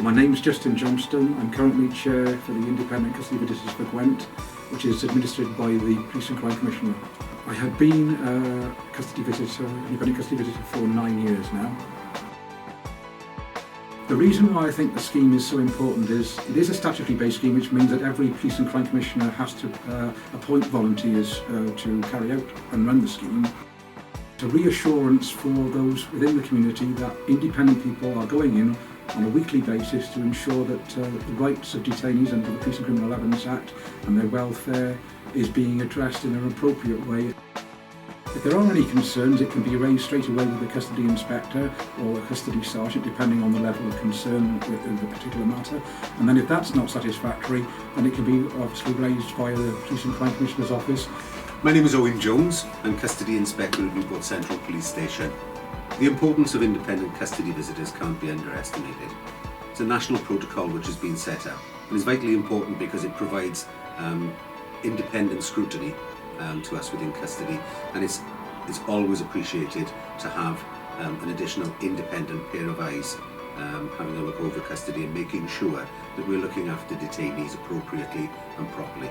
My name's Justin Johnston. I'm currently Chair for the Independent Custody Visitors for Gwent, which is administered by the Police and Crime Commissioner. I have been a custody visitor, independent custody visitor for 9 years now. The reason why I think the scheme is so important is it is a statutory-based scheme, which means that every Police and Crime Commissioner has to appoint volunteers to carry out and run the scheme. It's a reassurance for those within the community that independent people are going in on a weekly basis to ensure that the rights of detainees under the Police and Criminal Evidence Act and their welfare is being addressed in an appropriate way. If there are any concerns, it can be raised straight away with the custody inspector or a custody sergeant, depending on the level of concern in the particular matter. And then if that's not satisfactory, then it can be obviously raised via the Police and Crime Commissioner's office. My name is Owen Jones. I'm Custody Inspector at Newport Central Police Station. The importance of independent custody visitors can't be underestimated. It's a national protocol which has been set up and is vitally important because it provides independent scrutiny to us within custody, and it's always appreciated to have an additional independent pair of eyes having a look over custody and making sure that we're looking after detainees appropriately and properly.